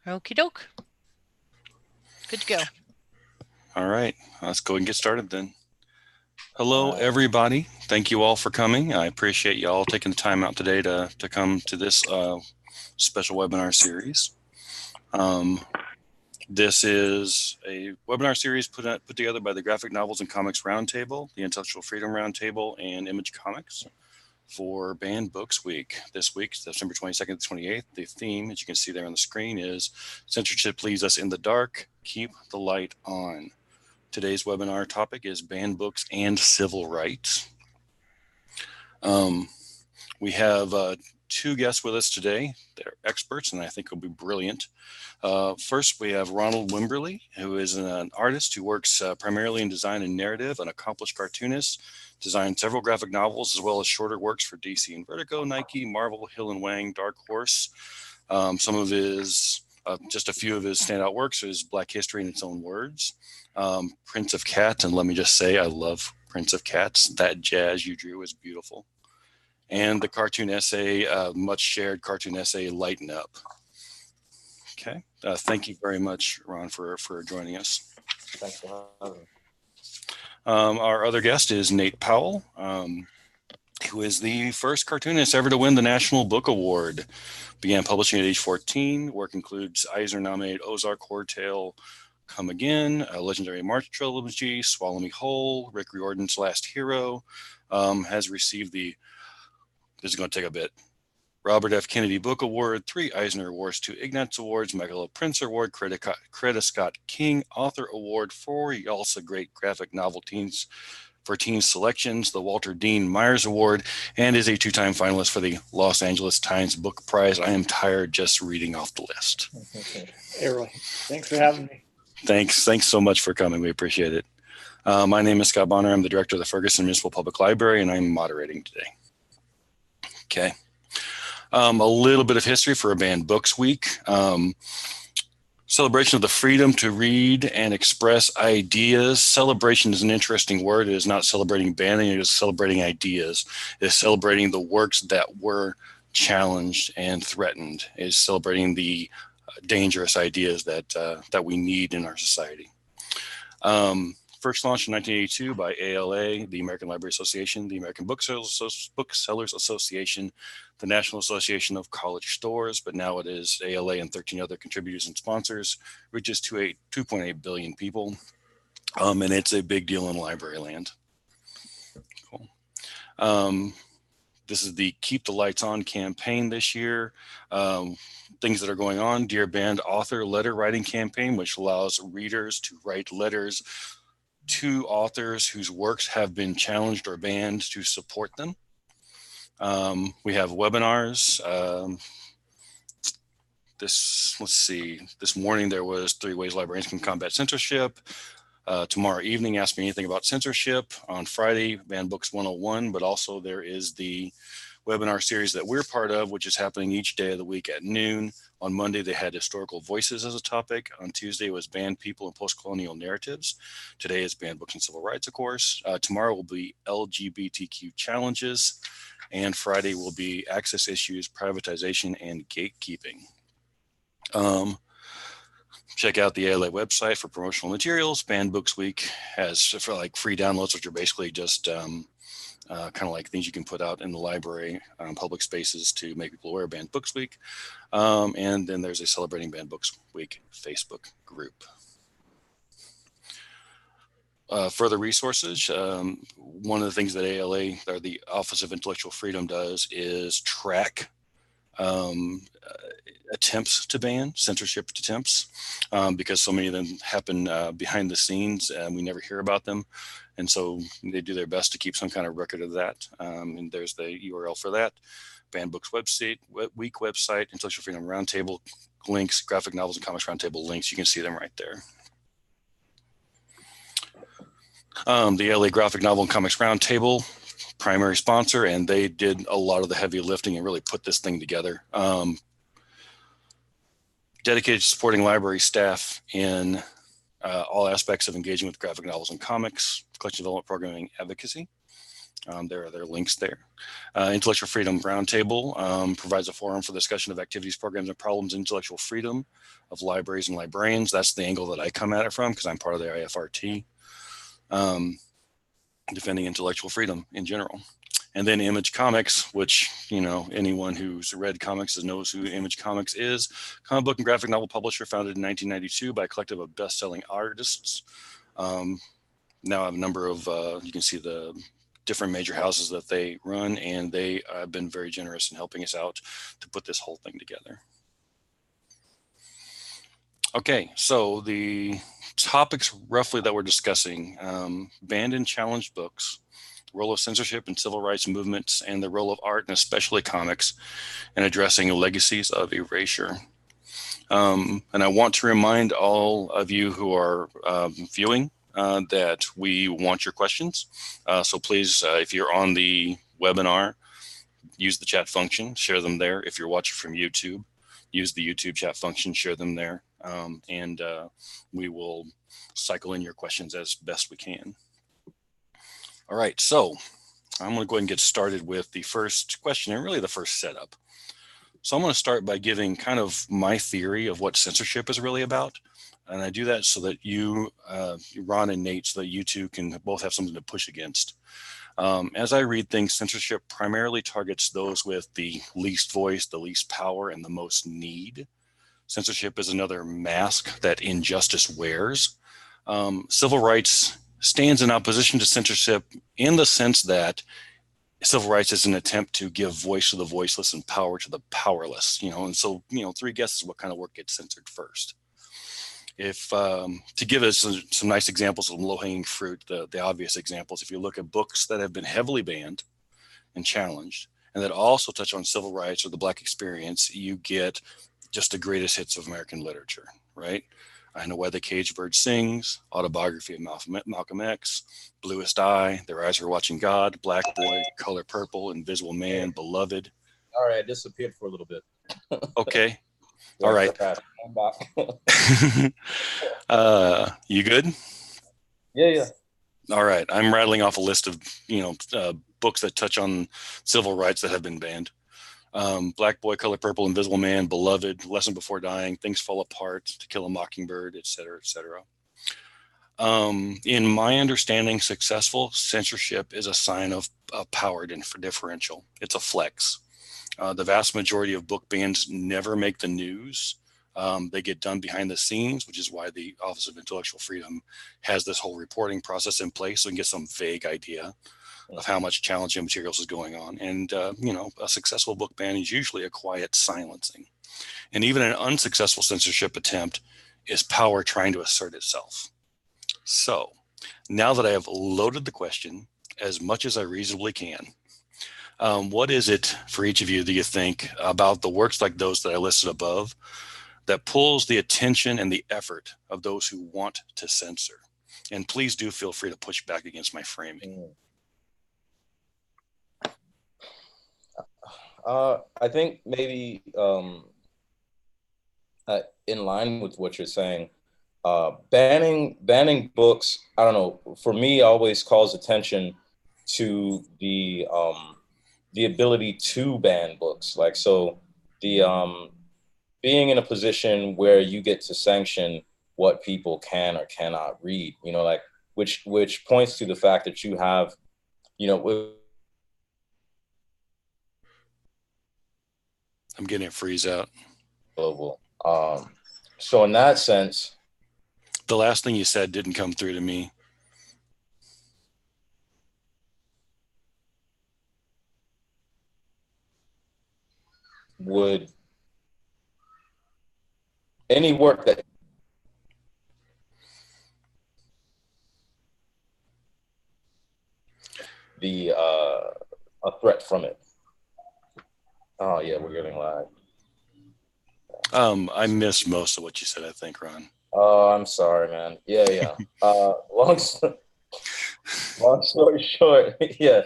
Okie doke. Good to go. All right, let's go and get started then. Hello, everybody. Thank you all for coming. I appreciate you all taking the time out today to come to this special webinar series. This is a webinar series put together by the Graphic Novels and Comics Roundtable, the Intellectual Freedom Roundtable, and Image Comics for Banned Books Week. This week, September 22nd to 28th, the theme, as you can see there on the screen, is Censorship Leaves Us in the Dark, Keep the Light On. Today's webinar topic is banned books and civil rights. We have two guests with us today. They're experts, and I think will be brilliant. First, we have Ronald Wimberly, who is an artist who works primarily in design and narrative, an accomplished cartoonist, designed several graphic novels as well as shorter works for DC and Vertigo, Nike, Marvel, Hill and Wang, Dark Horse. Some of his, just a few of his standout works is Black History in Its Own Words, Prince of Cats, and let me just say, I love Prince of Cats. That jazz you drew is beautiful. And the cartoon essay, much shared cartoon essay, Lighten Up. Okay, thank you very much, Ron, for joining us. Thanks for having me. Our other guest is Nate Powell, who is the first cartoonist ever to win the National Book Award. Began publishing at age 14. Work includes Eisner-nominated Ozark Horror Tale, Come Again, a legendary March Trilogy, Swallow Me Whole, Rick Riordan's Last Hero. Has received the, this is going to take a bit, Robert F. Kennedy Book Award, 3 Eisner Awards, 2 Ignatz Awards, Michael L. Prince Award, Coretta Scott King Author Award, 4 also great graphic novel teens for teen selections, the Walter Dean Myers Award, and is a 2-time finalist for the Los Angeles Times Book Prize. I am tired just reading off the list. Hey, Roy. Thanks for having me. Thanks so much for coming. We appreciate it. My name is Scott Bonner. I'm the director of the Ferguson Municipal Public Library, and I'm moderating today. Okay. A little bit of history for a Banned Books Week. Celebration of the freedom to read and express ideas. Celebration is an interesting word. It is not celebrating banning, it is celebrating ideas. It is celebrating the works that were challenged and threatened. It is celebrating the dangerous ideas that we need in our society. First launched in 1982 by ALA, the American Library Association, the American Booksellers Association, the National Association of College Stores, but now it is ALA and 13 other contributors and sponsors, reaches 2.8 billion people, and it's a big deal in library land. Cool. This is the Keep the Lights On campaign this year. Things that are going on: Dear Banned Author Letter Writing Campaign, which allows readers to write letters to authors whose works have been challenged or banned to support them. We have webinars. This morning there was 3 Ways Librarians Can Combat Censorship. Tomorrow evening, Ask Me Anything About Censorship. On Friday, Banned Books 101, but also there is the webinar series that we're part of, which is happening each day of the week at noon. On Monday, they had historical voices as a topic. On Tuesday was banned people and post-colonial narratives. Today is banned books and civil rights, of course. Tomorrow will be LGBTQ challenges. And Friday will be access issues, privatization, and gatekeeping. Check out the ALA website for promotional materials. Banned Books Week has for like free downloads, which are basically just kind of like things you can put out in the library, public spaces to make people aware of Banned Books Week. And then there's a Celebrating Banned Books Week Facebook group. Further resources. One of the things that ALA, or the Office of Intellectual Freedom, does is track attempts to ban, censorship attempts, because so many of them happen behind the scenes and we never hear about them. And so they do their best to keep some kind of record of that. And there's the URL for that. Banned Books website, Week website, Intellectual Freedom Roundtable links, Graphic Novels and Comics Roundtable links. You can see them right there. The LA Graphic Novel and Comics Roundtable, primary sponsor, and they did a lot of the heavy lifting and really put this thing together. Dedicated to supporting library staff in all aspects of engaging with graphic novels and comics, collection development, programming, advocacy. There are their links there. Intellectual Freedom Roundtable provides a forum for discussion of activities, programs, and problems in intellectual freedom of libraries and librarians. That's the angle that I come at it from because I'm part of the IFRT, defending intellectual freedom in general. And then Image Comics, which, you know, anyone who's read comics knows who Image Comics is. Comic book and graphic novel publisher founded in 1992 by a collective of best-selling artists. Now I have a number of, you can see the different major houses that they run, and they have been very generous in helping us out to put this whole thing together. Okay, so the topics roughly that we're discussing, banned and challenged books, role of censorship in civil rights movements, and the role of art and especially comics in addressing legacies of erasure. And I want to remind all of you who are viewing that we want your questions. So please, if you're on the webinar, use the chat function, share them there. If you're watching from YouTube, use the YouTube chat function, share them there. And we will cycle in your questions as best we can. All right, so I'm going to go ahead and get started with the first question and really the first setup. So I'm going to start by giving kind of my theory of what censorship is really about. And I do that so that you, Ron and Nate, so that you two can both have something to push against. As I read things, censorship primarily targets those with the least voice, the least power, and the most need. Censorship is another mask that injustice wears. Civil rights stands in opposition to censorship in the sense that civil rights is an attempt to give voice to the voiceless and power to the powerless, you know, and so, you know, three guesses what kind of work gets censored first. If to give us some nice examples of low-hanging fruit, the obvious examples, if you look at books that have been heavily banned and challenged, and that also touch on civil rights or the Black experience, you get just the greatest hits of American literature, right? I Know Why the Caged Bird Sings, Autobiography of Malcolm X, Bluest Eye, Their Eyes Are Watching God, Black Boy, Color Purple, Invisible Man, Beloved. All right, I disappeared for a little bit. Okay. All right. I'm back. You good? Yeah. All right. I'm rattling off a list of, you know, books that touch on civil rights that have been banned. Black Boy, Color Purple, Invisible Man, Beloved, Lesson Before Dying, Things Fall Apart, To Kill a Mockingbird, etc., etc. In my understanding, successful censorship is a sign of power differential. It's a flex. The vast majority of book bans never make the news. They get done behind the scenes, which is why the Office of Intellectual Freedom has this whole reporting process in place, so we can get some vague idea of how much challenging materials is going on. And, you know, a successful book ban is usually a quiet silencing. And even an unsuccessful censorship attempt is power trying to assert itself. So now that I have loaded the question as much as I reasonably can, what is it for each of you do you think about the works like those that I listed above that pulls the attention and the effort of those who want to censor? And please do feel free to push back against my framing. I think maybe in line with what you're saying, banning books, I don't know, for me always calls attention to the ability to ban books. Like, so the being in a position where you get to sanction what people can or cannot read, you know, like which points to the fact that you have, you know, I'm getting a freeze out. Global. So in that sense, the last thing you said didn't come through to me. Would any work that be a threat from it? Oh yeah, we're getting lag. I missed most of what you said, I think, Ron. Oh, I'm sorry, man. Yeah. Long story short, yeah.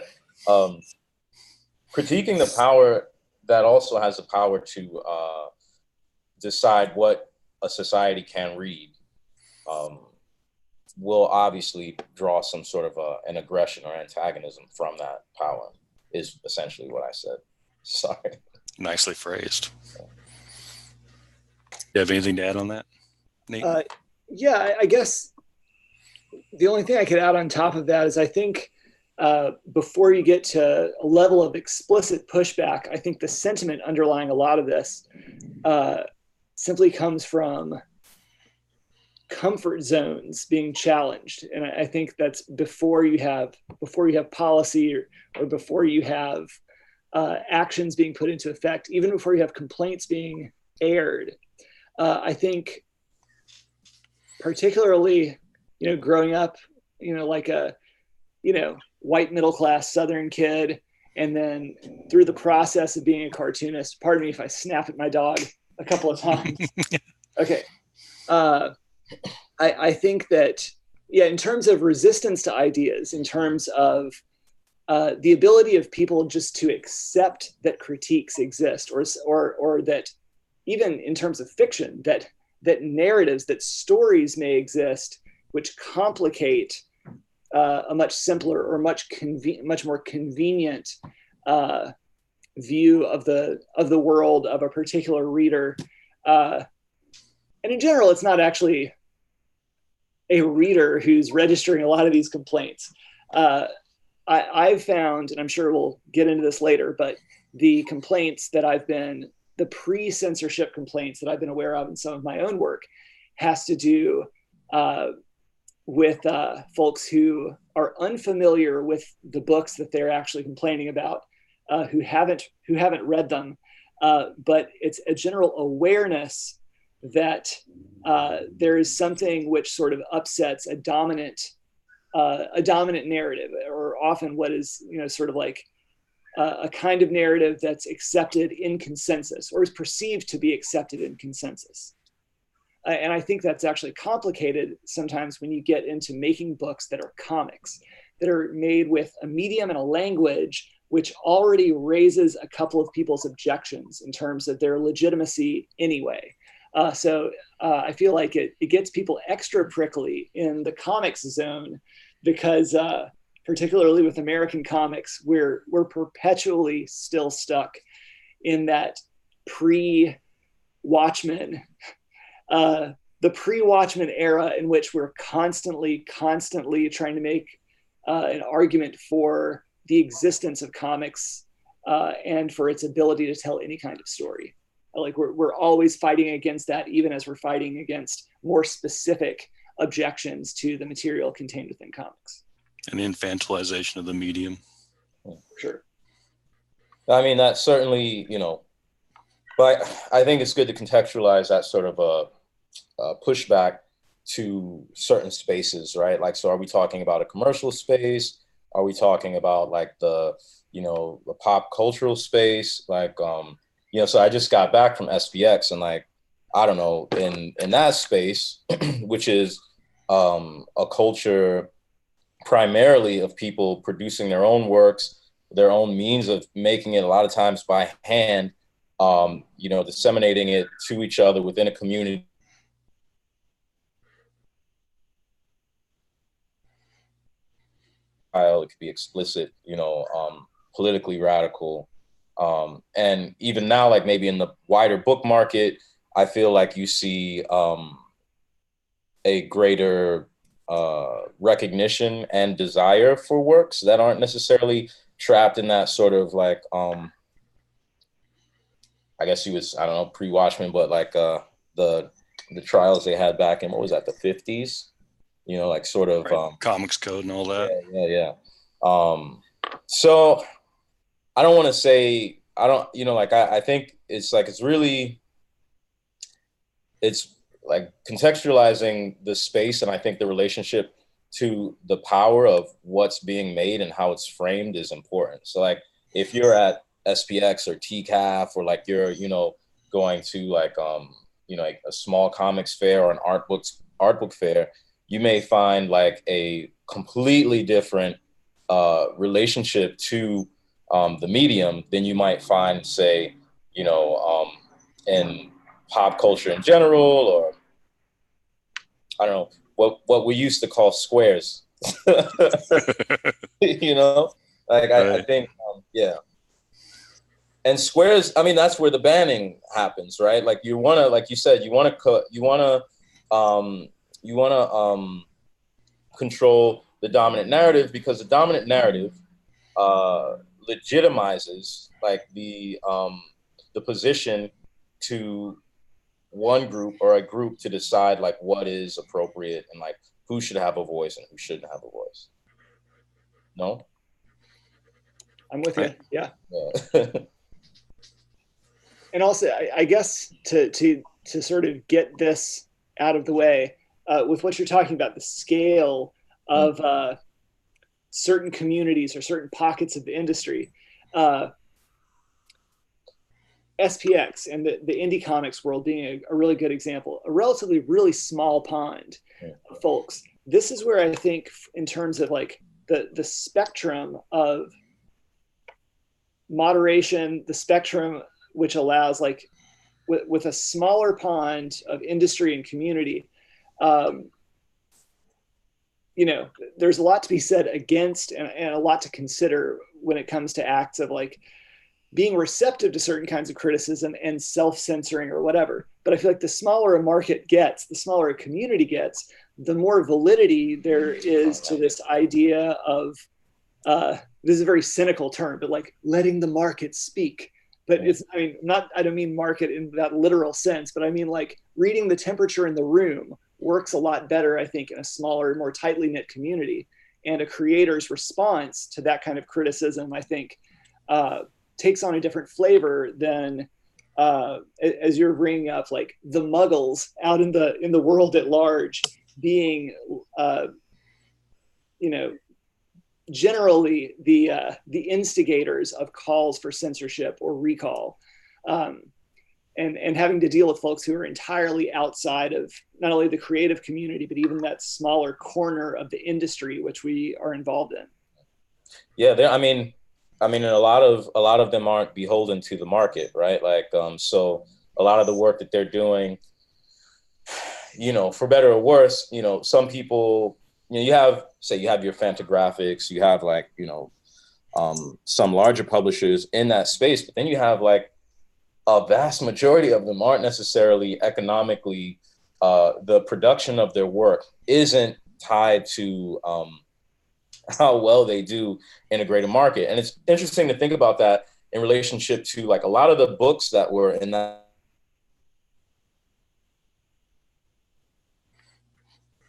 Critiquing the power that also has the power to decide what a society can read. will obviously draw some sort of an aggression or antagonism from that power, is essentially what I said. Sorry. Nicely phrased. You have anything to add on that, Nate? Yeah, I guess the only thing I could add on top of that is I think before you get to a level of explicit pushback, I think the sentiment underlying a lot of this simply comes from comfort zones being challenged. And I think that's before you have policy or before you have actions being put into effect, even before you have complaints being aired. I think particularly, growing up, like a, white middle-class Southern kid, and then through the process of being a cartoonist, pardon me if I snap at my dog a couple of times. Okay. I think that, in terms of resistance to ideas, in terms of the ability of people just to accept that critiques exist, or that even in terms of fiction, that narratives, that stories may exist, which complicate a much simpler or much more convenient view of the world of a particular reader. And in general, it's not actually a reader who's registering a lot of these complaints. I've found, and I'm sure we'll get into this later, but the pre-censorship complaints that I've been aware of in some of my own work has to do with folks who are unfamiliar with the books that they're actually complaining about, who haven't read them, but it's a general awareness that there is something which sort of upsets a dominant narrative, or often what is sort of like a kind of narrative that's accepted in consensus, or is perceived to be accepted in consensus. And I think that's actually complicated sometimes when you get into making books that are comics, that are made with a medium and a language which already raises a couple of people's objections in terms of their legitimacy anyway. So I feel like it gets people extra prickly in the comics zone, because particularly with American comics, we're perpetually still stuck in that pre-Watchmen, the pre-Watchmen era, in which we're constantly trying to make an argument for the existence of comics and for its ability to tell any kind of story. Like we're always fighting against that, even as we're fighting against more specific objections to the material contained within comics. An infantilization of the medium. Sure. I mean, that's certainly, but I think it's good to contextualize that sort of a pushback to certain spaces, right? Like, so are we talking about a commercial space? Are we talking about like the pop cultural space? Like, so I just got back from SPX, and like, I don't know, in that space, which is a culture primarily of people producing their own works, their own means of making it, a lot of times by hand, disseminating it to each other within a community. It could be explicit, politically radical. And even now, like maybe in the wider book market, I feel like you see a greater recognition and desire for works that aren't necessarily trapped in that sort of like, I guess he was, I don't know, pre-Watchmen, but like the trials they had back in, what was that, the 50s? Like sort of right. Comics code and all that. Yeah. So I don't want to say, I think it's like, it's like contextualizing the space, and I think the relationship to the power of what's being made and how it's framed is important. So like if you're at SPX or TCAF, or like you're, going to like, like a small comics fair or an art book fair, you may find like a completely different relationship to the medium than you might find, say, in pop culture in general, or I don't know, what we used to call squares. You know, like Right. I think, yeah. And squares, I mean, that's where the banning happens, right? Like you want to, like you said, you want to control the dominant narrative, because the dominant narrative legitimizes like the position to one group or a group to decide like what is appropriate and like who should have a voice and who shouldn't have a voice. No? I'm with you. Yeah. Yeah. And also, I guess to sort of get this out of the way, with what you're talking about, the scale of certain communities or certain pockets of the industry, SPX and the indie comics world being a really good example, a relatively really small pond of folks. This is where I think, in terms of like the spectrum of moderation, the spectrum which allows like with a smaller pond of industry and community, you know, there's a lot to be said against and a lot to consider when it comes to acts of like being receptive to certain kinds of criticism and self-censoring or whatever. But I feel like the smaller a market gets, the smaller a community gets, the more validity there is to this idea of, this is a very cynical term, but like letting the market speak. But it's, I mean, I don't mean market in that literal sense, but I mean like reading the temperature in the room works a lot better, I think, in a smaller, more tightly knit community. And a creator's response to that kind of criticism, I think, takes on a different flavor than, as you're bringing up, like the muggles out in the world at large being, you know, generally the instigators of calls for censorship or recall, and having to deal with folks who are entirely outside of not only the creative community, but even that smaller corner of the industry which we are involved in. Yeah, I mean, a lot of them aren't beholden to the market, right? Like, so a lot of the work that they're doing, you know, for better or worse, you know, some people, you know, you have your Fantagraphics, you have like, you know, some larger publishers in that space, but then you have like a vast majority of them aren't necessarily economically, the production of their work isn't tied to how well they do in a greater market. And it's interesting to think about that in relationship to like a lot of the books that were in that.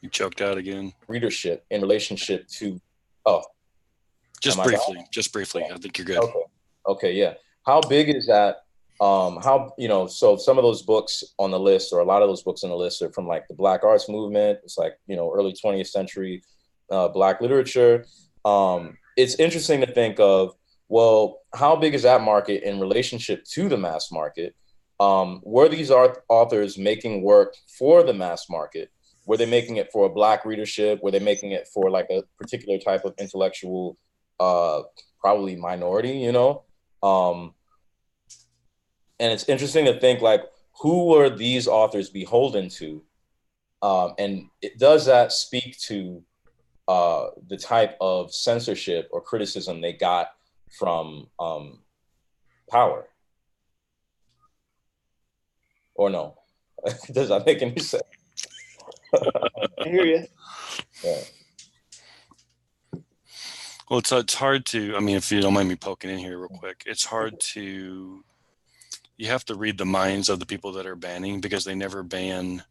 You choked out again. Readership in relationship to, just briefly. I think you're good. Okay. Yeah. How big is that? How, you know, so some of those books on the list, or a lot of those books on the list, are from like the Black arts movement. It's like, you know, early 20th century Black literature. It's interesting to think of, well, how big is that market in relationship to the mass market? Were these authors making work for the mass market? Were they making it for a Black readership? Were they making it for like a particular type of intellectual, probably minority, you know? And it's interesting to think like, who were these authors beholden to? And does that speak to the type of censorship or criticism they got from power? Or no? Does that make any sense? I hear you. Yeah. Well, it's hard to, I mean, if you don't mind me poking in here real quick, it's hard to, you have to read the minds of the people that are banning, because they never ban,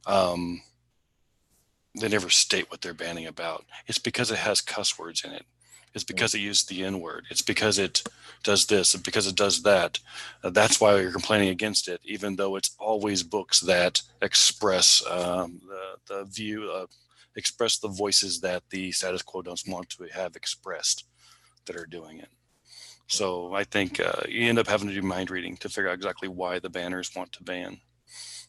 they never state what they're banning about. It's because it has cuss words in it. It's because it uses the N-word. It's because it does this, and because it does that. That's why you're complaining against it, even though it's always books that express the view, express the voices that the status quo don't want to have expressed, that are doing it. So I think you end up having to do mind reading to figure out exactly why the banners want to ban,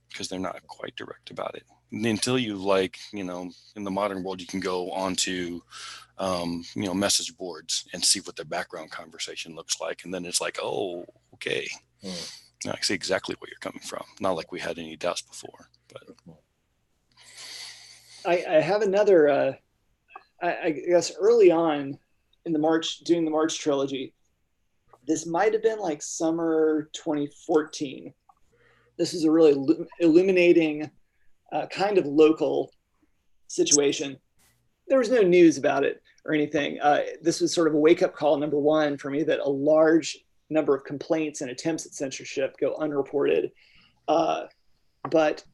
because they're not quite direct about it. Until you, like, you know, in the modern world, you can go onto, you know, message boards and see what their background conversation looks like. And then it's like, oh, okay. Now I see exactly where you're coming from. Not like we had any doubts before, but. I have another, I guess early on in doing the March Trilogy, this might have been like summer 2014. This is a really illuminating kind of local situation. There was no news about it or anything. This was sort of a wake-up call, number one, for me, that a large number of complaints and attempts at censorship go unreported. But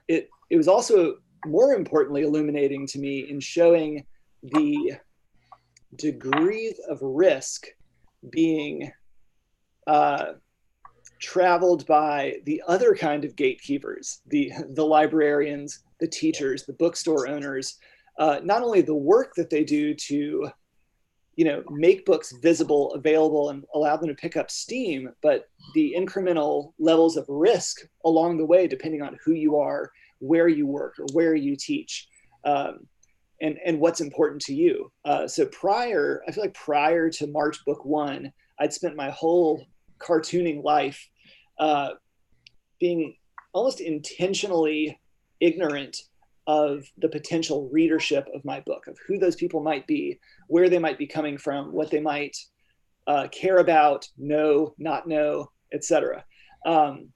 it was also, more importantly, illuminating to me in showing the degrees of risk being traveled by the other kind of gatekeepers, the librarians, the teachers, the bookstore owners, not only the work that they do to, make books visible, available, and allow them to pick up steam, but the incremental levels of risk along the way, depending on who you are, where you work, or where you teach, and what's important to you. So I feel like prior to March Book One, I'd spent my whole cartooning life being almost intentionally ignorant of the potential readership of my book, of who those people might be, where they might be coming from, what they might care about, know, not know, etc. And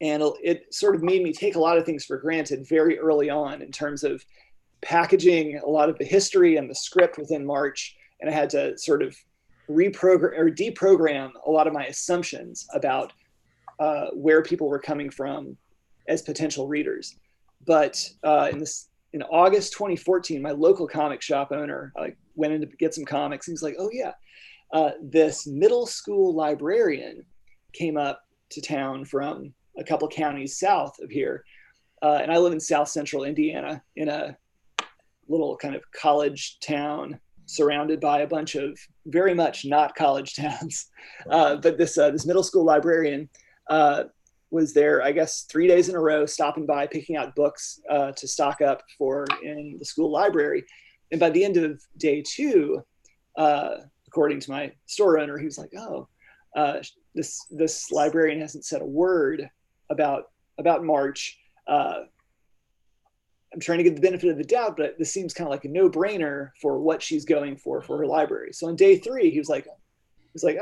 it sort of made me take a lot of things for granted very early on in terms of packaging a lot of the history and the script within March. And I had to sort of reprogram or deprogram a lot of my assumptions about where people were coming from as potential readers. But in August 2014, my local comic shop owner, I went in to get some comics. He was like, "Oh yeah, this middle school librarian came up to town from a couple counties south of here, and I live in South Central Indiana in a little kind of college town surrounded by a bunch of very much not college towns. But this middle school librarian was there, I guess, 3 days in a row, stopping by, picking out books to stock up for in the school library. And by the end of day two, according to my store owner, he was like, "Oh, this librarian hasn't said a word about March. I'm trying to give the benefit of the doubt, but this seems kind of like a no-brainer for what she's going for her library." So on day three, he was like,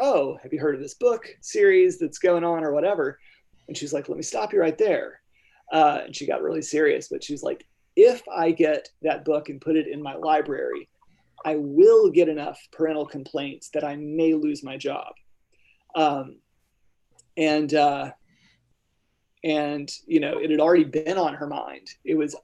"Oh, have you heard of this book series that's going on or whatever?" And she's like, "Let me stop you right there." And she got really serious, but she's like, "If I get that book and put it in my library, I will get enough parental complaints that I may lose my job." And it had already been on her mind. It was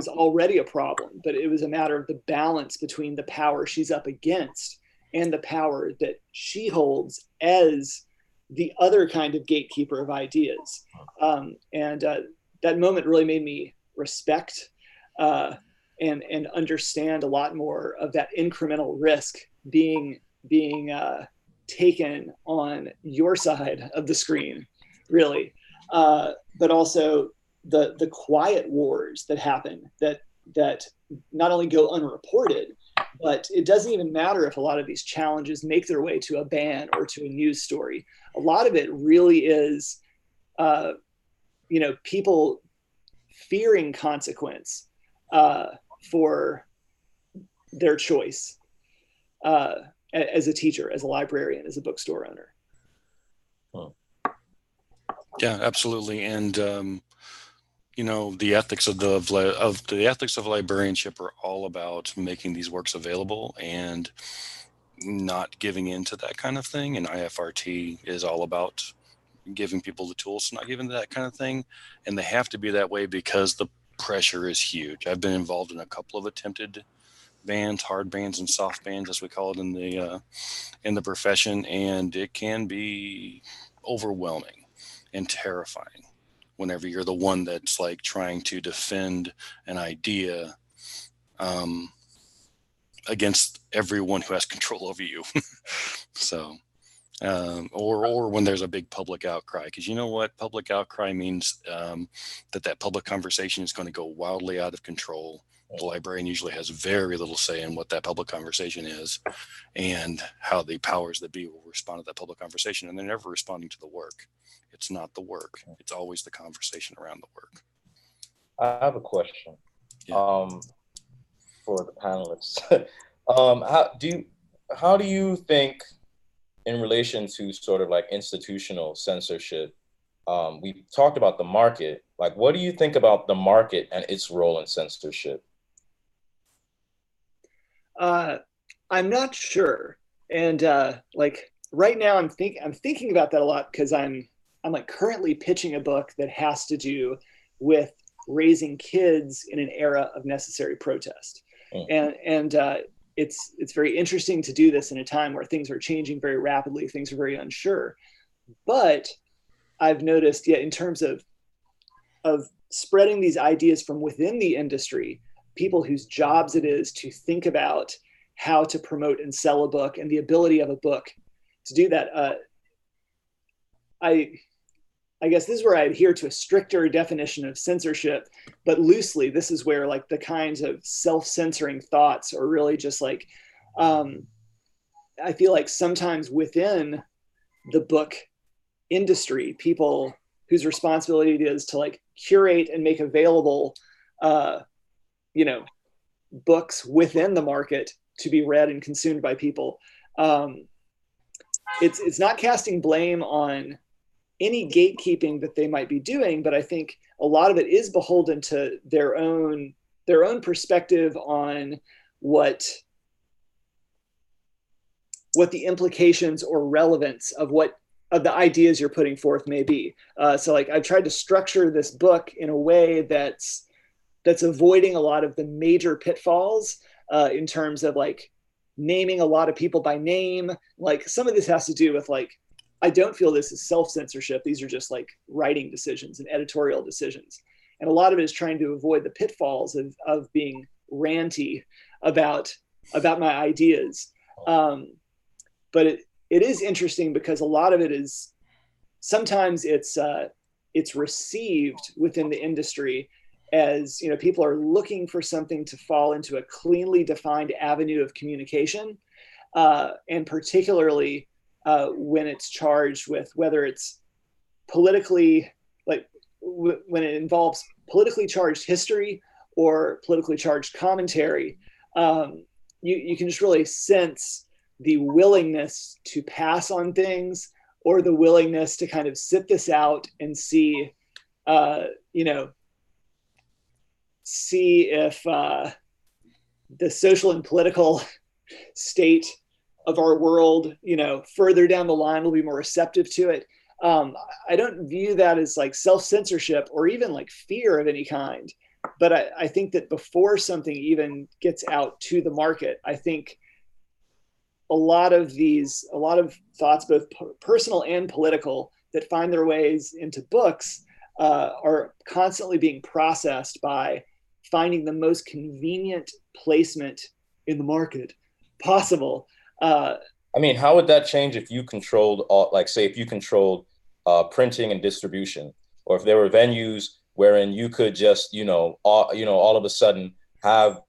already a problem, but it was a matter of the balance between the power she's up against and the power that she holds as the other kind of gatekeeper of ideas. That moment really made me respect and understand a lot more of that incremental risk being taken on your side of the screen, really. But also the quiet wars that happen that not only go unreported, but it doesn't even matter if a lot of these challenges make their way to a ban or to a news story. A lot of it really is, people fearing consequence for their choice as a teacher, as a librarian, as a bookstore owner. Yeah, absolutely. And the ethics of librarianship are all about making these works available and not giving in to that kind of thing. And IFRT is all about giving people the tools to not give into that kind of thing. And they have to be that way because the pressure is huge. I've been involved in a couple of attempted bans, hard bans and soft bans, as we call it in the profession, and it can be overwhelming and terrifying whenever you're the one that's like trying to defend an idea against everyone who has control over you. So, or when there's a big public outcry, because you know what public outcry means, that public conversation is going to go wildly out of control. The librarian usually has very little say in what that public conversation is and how the powers that be will respond to that public conversation. And they're never responding to the work. It's not the work. It's always the conversation around the work. I have a question. for the panelists. How do you think, in relation to sort of like institutional censorship, we talked about the market. Like, what do you think about the market and its role in censorship? I'm not sure, and like right now, I'm thinking about that a lot because I'm like currently pitching a book that has to do with raising kids in an era of necessary protest, and it's very interesting to do this in a time where things are changing very rapidly, things are very unsure, but I've noticed, in terms of spreading these ideas from within the industry, people whose jobs it is to think about how to promote and sell a book and the ability of a book to do that. I guess this is where I adhere to a stricter definition of censorship, but loosely, this is where like the kinds of self-censoring thoughts are really just like, I feel like sometimes within the book industry, people whose responsibility it is to like curate and make available, books within the market to be read and consumed by people. It's not casting blame on any gatekeeping that they might be doing, but I think a lot of it is beholden to their own perspective on what the implications or relevance of the ideas you're putting forth may be. So like I've tried to structure this book in a way that's avoiding a lot of the major pitfalls in terms of like naming a lot of people by name. Like some of this has to do with like, I don't feel this is self-censorship. These are just like writing decisions and editorial decisions. And a lot of it is trying to avoid the pitfalls of being ranty about my ideas. But it is interesting because a lot of it is, sometimes it's received within the industry as, people are looking for something to fall into a cleanly defined avenue of communication. And particularly when it's charged with whether it's politically, like when it involves politically charged history or politically charged commentary, you can just really sense the willingness to pass on things or the willingness to kind of sit this out and see if the social and political state of our world, further down the line will be more receptive to it. I don't view that as like self-censorship or even like fear of any kind. But I think that before something even gets out to the market, I think a lot of thoughts, both personal and political, that find their ways into books are constantly being processed by finding the most convenient placement in the market possible. I mean, how would that change if you controlled, if you controlled printing and distribution, or if there were venues wherein you could just, all of a sudden have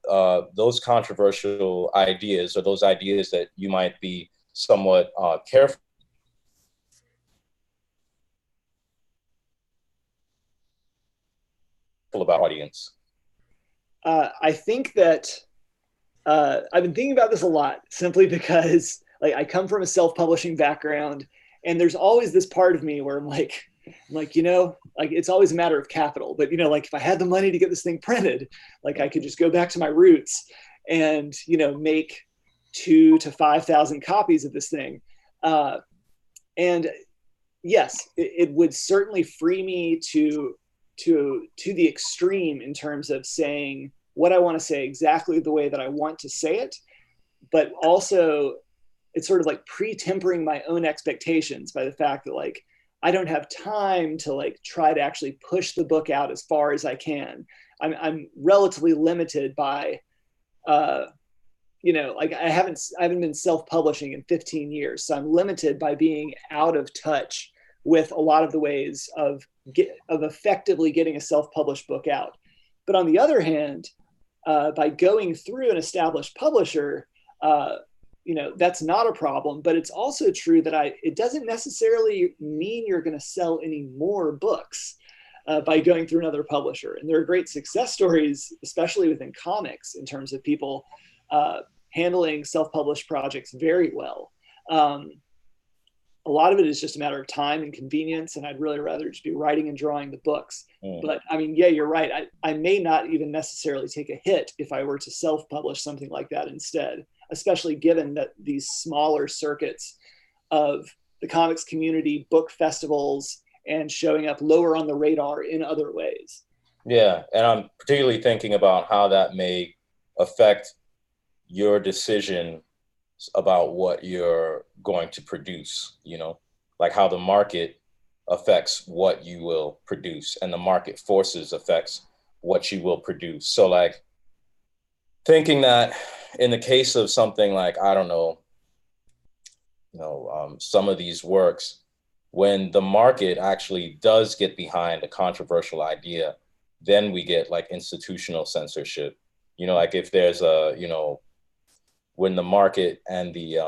those controversial ideas or those ideas that you might be somewhat careful about audience? I think that I've been thinking about this a lot, simply because like I come from a self-publishing background, and there's always this part of me where I'm like, it's always a matter of capital, but like if I had the money to get this thing printed, like I could just go back to my roots and make 2,000 to 5,000 copies of this thing. And yes, it would certainly free me to the extreme in terms of saying what I want to say exactly the way that I want to say it, but also it's sort of like pre-tempering my own expectations by the fact that like I don't have time to like try to actually push the book out as far as I can. I'm relatively limited by like I haven't been self-publishing in 15 years, so I'm limited by being out of touch with a lot of the ways of effectively getting a self-published book out. But on the other hand, by going through an established publisher, that's not a problem. But it's also true that it doesn't necessarily mean you're going to sell any more books. by going through another publisher. And there are great success stories, especially within comics, in terms of people handling self-published projects very well. A lot of it is just a matter of time and convenience, and I'd really rather just be writing and drawing the books. But I mean, yeah, you're right. I may not even necessarily take a hit if I were to self-publish something like that instead, especially given that these smaller circuits of the comics community, book festivals, and showing up lower on the radar in other ways. Yeah, and I'm particularly thinking about how that may affect your decision about what you're going to produce, you know, like how the market affects what you will produce and the market forces affects what you will produce. So like thinking that in the case of something like, I don't know, some of these works, when the market actually does get behind a controversial idea, then we get like institutional censorship. You know, like if there's a, you know, when the market and the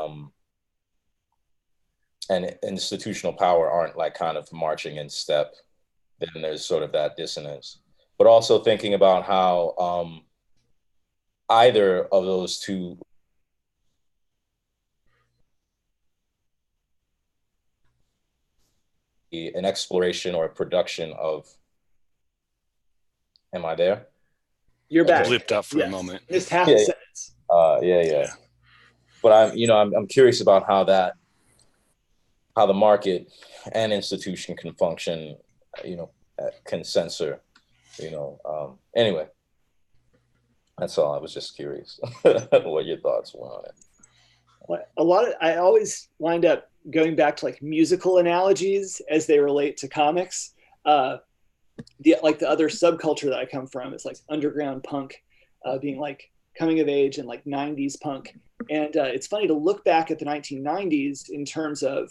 and institutional power aren't like kind of marching in step, then there's sort of that dissonance. But also thinking about how either of those two an exploration or a production of, am I there? You're back. Blipped out for a moment. Just half a sentence. Yeah. But I'm curious about how the market and institution can function, you know, can censor, you know. Anyway, that's all. I was just curious what your thoughts were on it. I always wind up going back to like musical analogies as they relate to comics. The other subculture that I come from is like underground punk, being like coming of age and like 90s punk. And it's funny to look back at the 1990s in terms of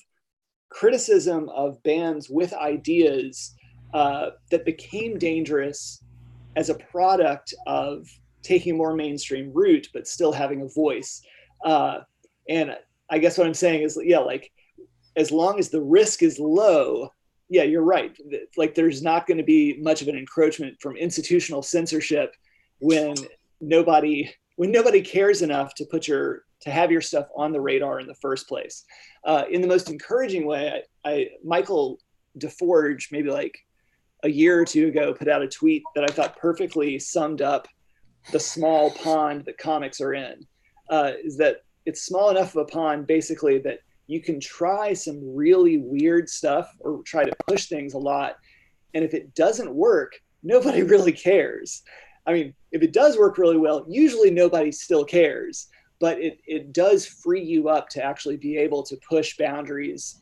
criticism of bands with ideas that became dangerous as a product of taking a more mainstream route, but still having a voice. And I guess what I'm saying is, yeah, like as long as the risk is low, yeah, you're right. Like there's not going to be much of an encroachment from institutional censorship when nobody cares enough to have your stuff on the radar in the first place. In the most encouraging way, Michael DeForge, maybe like a year or two ago, put out a tweet that I thought perfectly summed up the small pond that comics are in. Is that it's small enough of a pond, basically, that you can try some really weird stuff or try to push things a lot. And if it doesn't work, nobody really cares. I mean, if it does work really well, usually nobody still cares, but it does free you up to actually be able to push boundaries.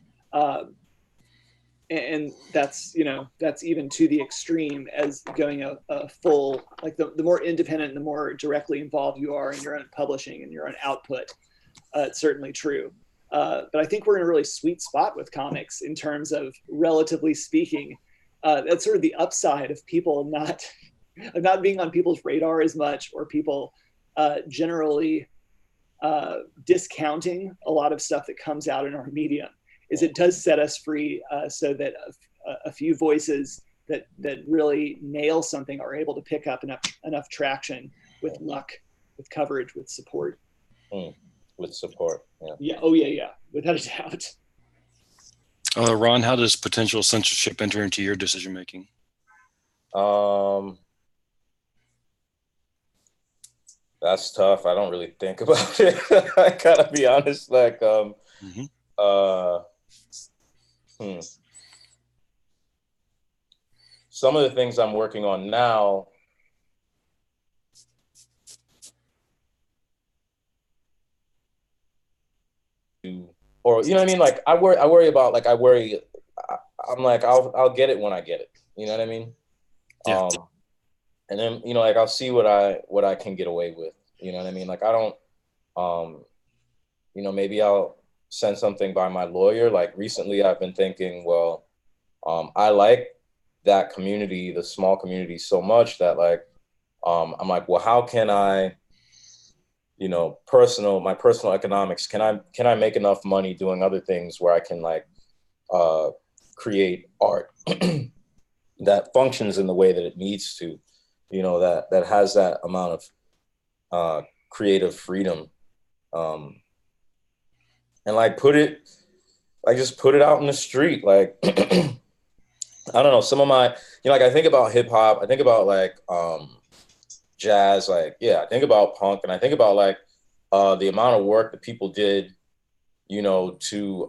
And that's, you know, that's even to the extreme as going a full, like the more independent, the more directly involved you are in your own publishing and your own output. It's certainly true. But I think we're in a really sweet spot with comics in terms of, relatively speaking, that's sort of the upside of people not being on people's radar as much, or people generally discounting a lot of stuff that comes out in our medium, is it does set us free so that a few voices that really nail something are able to pick up enough traction with luck, with coverage, with support. With support, yeah. Yeah. Oh yeah, without a doubt. Ron, how does potential censorship enter into your decision making? That's tough. I don't really think about it. I gotta be honest. Like, some of the things I'm working on now, or you know what I mean? Like I'm like I'll get it when I get it. You know what I mean? Yeah. And then, you know, like I'll see what I can get away with. You know what I mean? Like I don't, you know, maybe I'll send something by my lawyer. Like recently I've been thinking, well, I like that community, the small community, so much that like, I'm like, well, how can I, you know, my personal economics, can I make enough money doing other things where I can like create art, you that functions in the way that it needs to, you know, that has that amount of creative freedom, and like just put it out in the street. Like, I don't know, some of my, you know, like I think about hip hop, I think about like jazz, like, yeah, I think about punk, and I think about like the amount of work that people did, you know, to,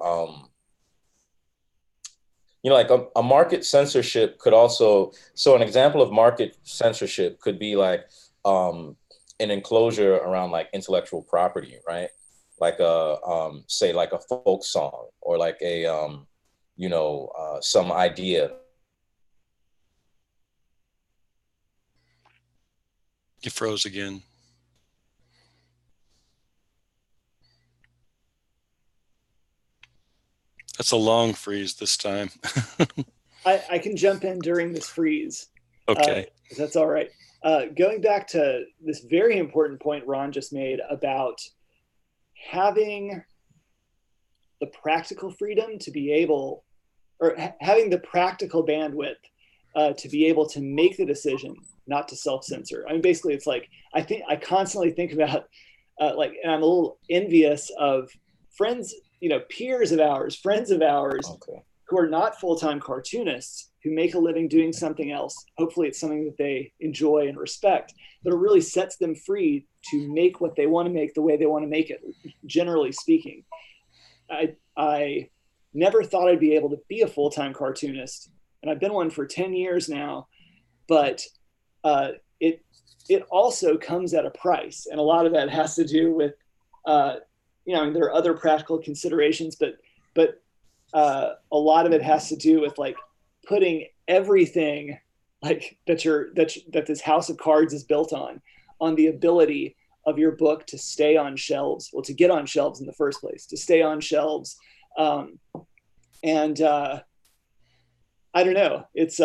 you know, like a market censorship could also, so an example of market censorship could be like an enclosure around like intellectual property, right? Like say like a folk song, or like a, you know, some idea. You froze again. That's a long freeze this time. I can jump in during this freeze. Okay. If that's all right. Going back to this very important point Ron just made about having the practical freedom to be able, or having the practical bandwidth to be able to make the decision not to self-censor. I mean, basically, it's like, I constantly think about, like, and I'm a little envious of friends, you know, peers of ours, friends of ours, Okay. who are not full-time cartoonists, who make a living doing something else. Hopefully it's something that they enjoy and respect, but it really sets them free to make what they want to make the way they want to make it, generally speaking. I never thought I'd be able to be a full-time cartoonist, and I've been one for 10 years now, but it also comes at a price. And a lot of that has to do with, you know, there are other practical considerations, but a lot of it has to do with like putting everything like that this house of cards is built on the ability of your book to stay on shelves, well, to get on shelves in the first place, to stay on shelves. And I don't know, it's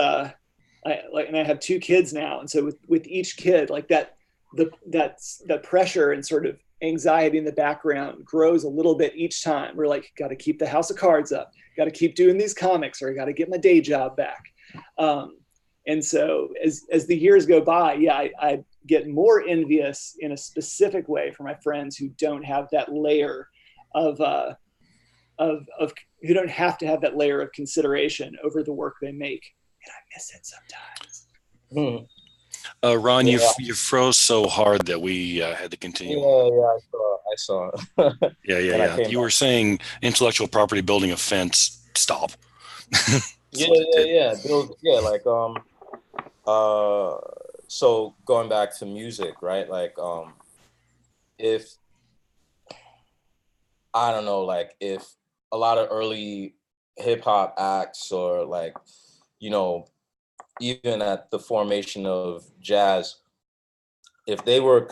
and I have 2 kids now. And so with each kid, like that pressure and sort of anxiety in the background grows a little bit each time. We're like, got to keep the house of cards up, got to keep doing these comics, or I got to get my day job back. And so as the years go by, yeah, I get more envious in a specific way for my friends who don't have that layer of who don't have to have that layer of consideration over the work they make. And I miss it sometimes. Ron, Yeah. you froze so hard that we had to continue. Yeah, I saw. Yeah. You were saying intellectual property, building a fence. Stop. Yeah. Like so going back to music, right? Like if I don't know, like if a lot of early hip hop acts, or like, you know, even at the formation of jazz, if they were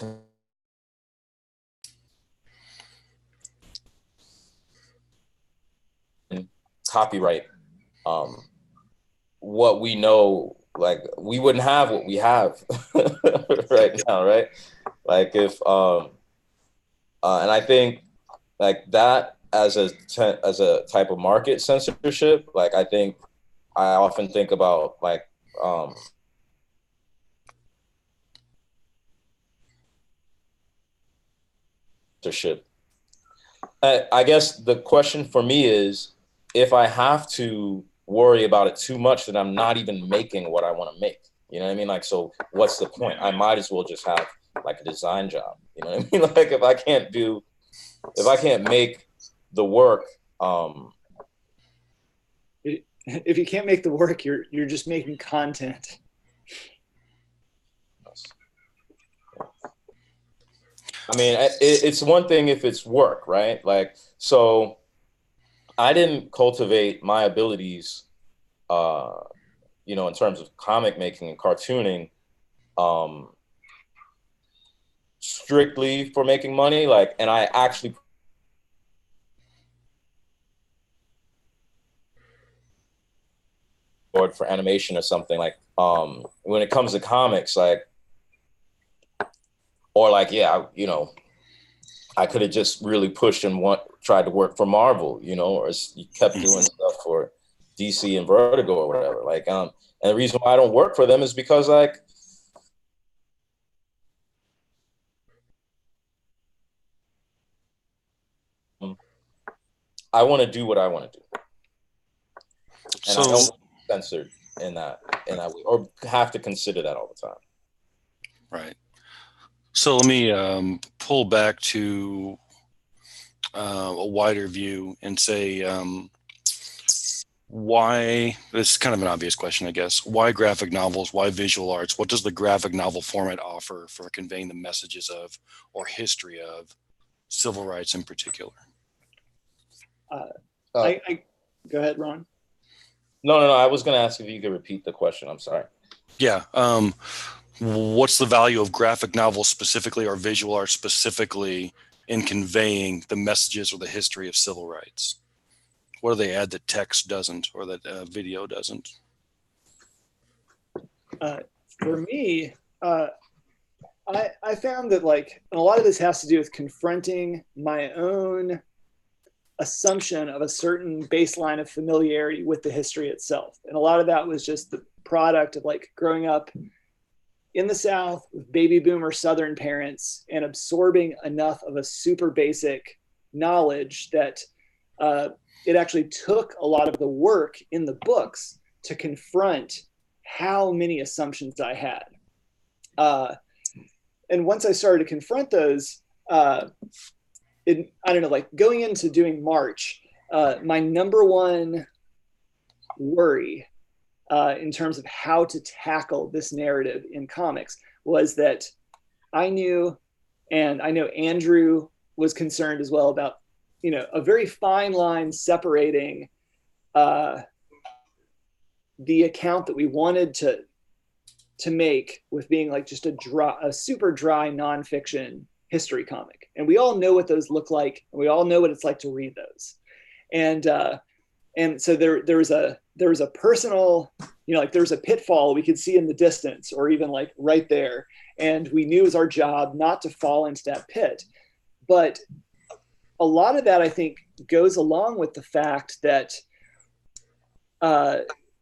copyright, what we know, like we wouldn't have what we have right now, right? Like if and I think like that as a type of market censorship, like I think I often think about like censorship. I guess the question for me is, if I have to worry about it too much, then I'm not even making what I want to make. You know what I mean? Like, so what's the point? I might as well just have like a design job. You know what I mean? Like if I can't make the work, if you can't make the work, you're just making content. I mean, it's one thing if it's work, right? Like, so I didn't cultivate my abilities, you know, in terms of comic making and cartooning, strictly for making money. Like, and I actually for animation or something. Like, when it comes to comics, like, or like, yeah, you know, I could have just really pushed and tried to work for Marvel, you know, or kept doing stuff for DC and Vertigo or whatever. Like, and the reason why I don't work for them is because, like, I want to do what I want to do, and I don't censored in that way, or have to consider that all the time. Right. So let me pull back to a wider view and say, why, this is kind of an obvious question, I guess. Why graphic novels? Why visual arts? What does the graphic novel format offer for conveying the messages of, or history of, civil rights in particular? Go ahead, Ron. No. I was going to ask if you could repeat the question. I'm sorry. Yeah. What's the value of graphic novels specifically, or visual art specifically, in conveying the messages or the history of civil rights? What do they add that text doesn't, or that video doesn't? For me, I found that, like, a lot of this has to do with confronting my own assumption of a certain baseline of familiarity with the history itself. And a lot of that was just the product of, like, growing up in the South with baby boomer Southern parents and absorbing enough of a super basic knowledge that it actually took a lot of the work in the books to confront how many assumptions I had. And once I started to confront those, I don't know, like going into doing March, my number one worry in terms of how to tackle this narrative in comics was that I knew, and I know Andrew was concerned as well, about, you know, a very fine line separating the account that we wanted to make with being like just a super dry nonfiction history comic. And we all know what those look like, and we all know what it's like to read those. And so there was a personal, you know, like there's a pitfall we could see in the distance, or even like right there. And we knew it was our job not to fall into that pit. But a lot of that, I think, goes along with the fact that,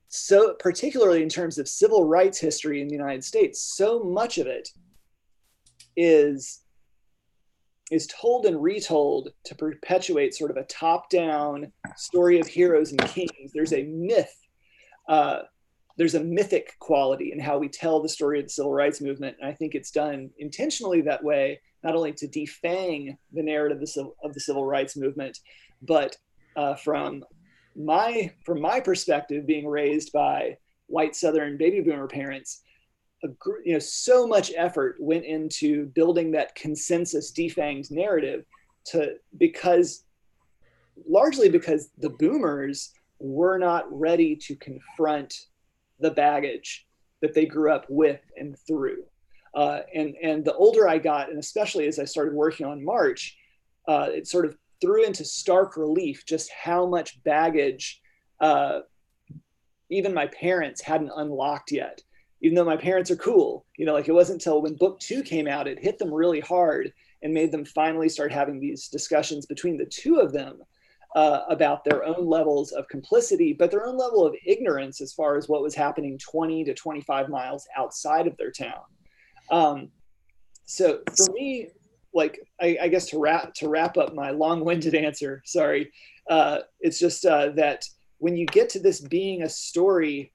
so particularly in terms of civil rights history in the United States, so much of it is told and retold to perpetuate sort of a top-down story of heroes and kings. There's a myth, there's a mythic quality in how we tell the story of the civil rights movement. And I think it's done intentionally that way, not only to defang the narrative of the civil rights movement, but from my perspective, being raised by white Southern baby boomer parents, you know, so much effort went into building that consensus defanged narrative largely because the boomers were not ready to confront the baggage that they grew up with and through. And the older I got, and especially as I started working on March, it sort of threw into stark relief just how much baggage even my parents hadn't unlocked yet. Even though my parents are cool, you know, like it wasn't until when book 2 came out, it hit them really hard and made them finally start having these discussions between the two of them about their own levels of complicity, but their own level of ignorance as far as what was happening 20 to 25 miles outside of their town. So for me, like, I guess to wrap up my long-winded answer, sorry, it's just that when you get to this being a story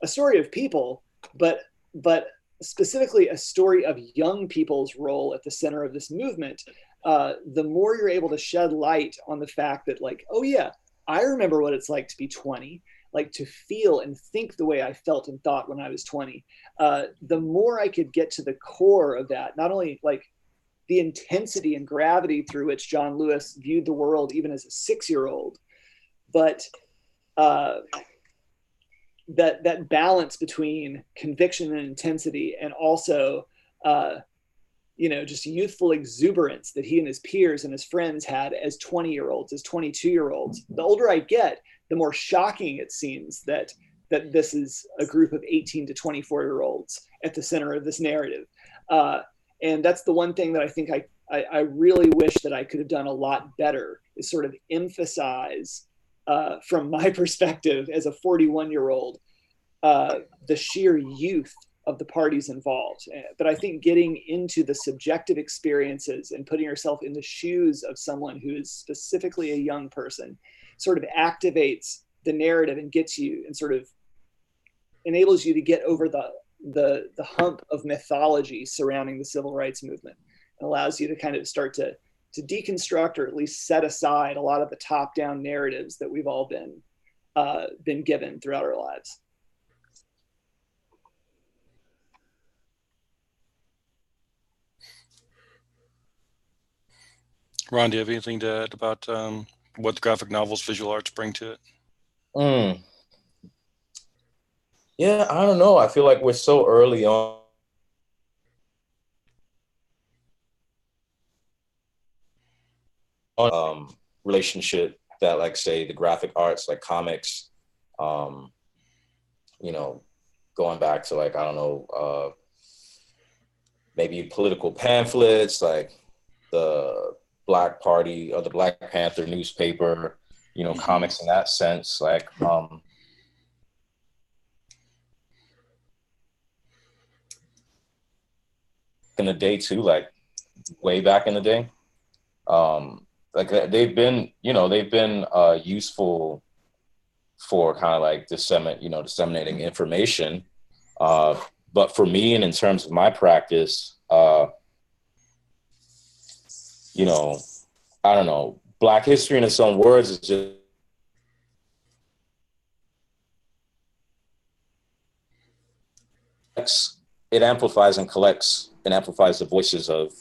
of people, but specifically a story of young people's role at the center of this movement, the more you're able to shed light on the fact that, like, oh yeah, I remember what it's like to be 20, like to feel and think the way I felt and thought when I was 20. The more I could get to the core of that, not only like the intensity and gravity through which John Lewis viewed the world even as a 6-year-old, but that balance between conviction and intensity, and also, you know, just youthful exuberance that he and his peers and his friends had as 20-year-olds, as 22-year-olds. The older I get, the more shocking it seems that this is a group of 18 to 24-year-olds at the center of this narrative. And that's the one thing that I think I really wish that I could have done a lot better, is sort of emphasize from my perspective as a 41-year-old, the sheer youth of the parties involved. But I think getting into the subjective experiences and putting yourself in the shoes of someone who is specifically a young person sort of activates the narrative and gets you and sort of enables you to get over the hump of mythology surrounding the civil rights movement. It allows you to kind of start to deconstruct, or at least set aside, a lot of the top-down narratives that we've all been given throughout our lives. Ron, do you have anything to add about what the graphic novels, visual arts bring to it? Yeah, I don't know. I feel like we're so early on. Relationship that, like, say, the graphic arts, like comics, you know, going back to, like, I don't know, maybe political pamphlets, like the Black Party or the Black Panther newspaper, you know, comics in that sense, like, in the day too, like way back in the day, like they've been useful for kind of like disseminating information. But for me, and in terms of my practice, I don't know, Black history in its own words is just, it amplifies and collects and amplifies the voices of,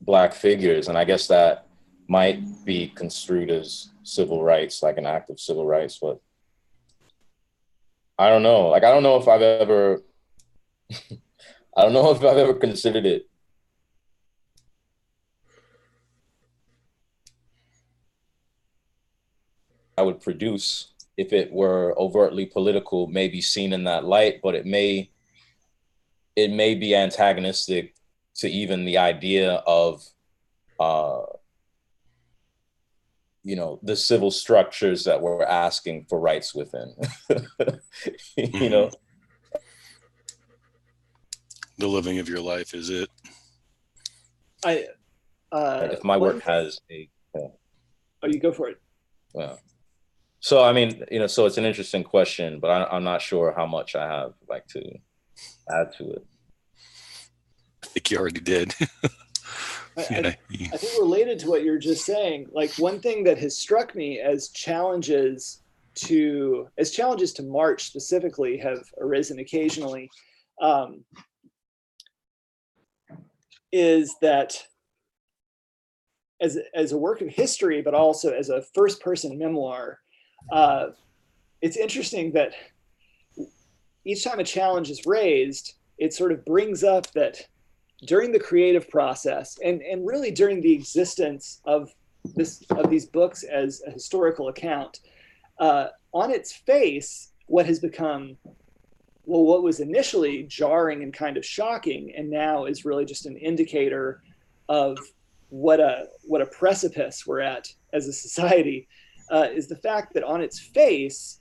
Black figures. And I guess that might be construed as civil rights, like an act of civil rights, but I don't know. Like, I don't know if I've ever considered it. I would produce, if it were overtly political, maybe seen in that light, but it may be antagonistic to even the idea of, the civil structures that we're asking for rights within. The living of your life is it. If my work has a... Oh, you go for it. Yeah. So, I mean, so it's an interesting question, but I'm not sure how much I have to add to it. I think you already did. I think related to what you're just saying, like, one thing that has struck me as challenges to March specifically have arisen occasionally, is that as a work of history, but also as a first-person memoir, it's interesting that each time a challenge is raised, it sort of brings up that during the creative process and really during the existence of these books as a historical account, on its face, what has become, what was initially jarring and kind of shocking, and now is really just an indicator of what a precipice we're at as a society, is the fact that on its face,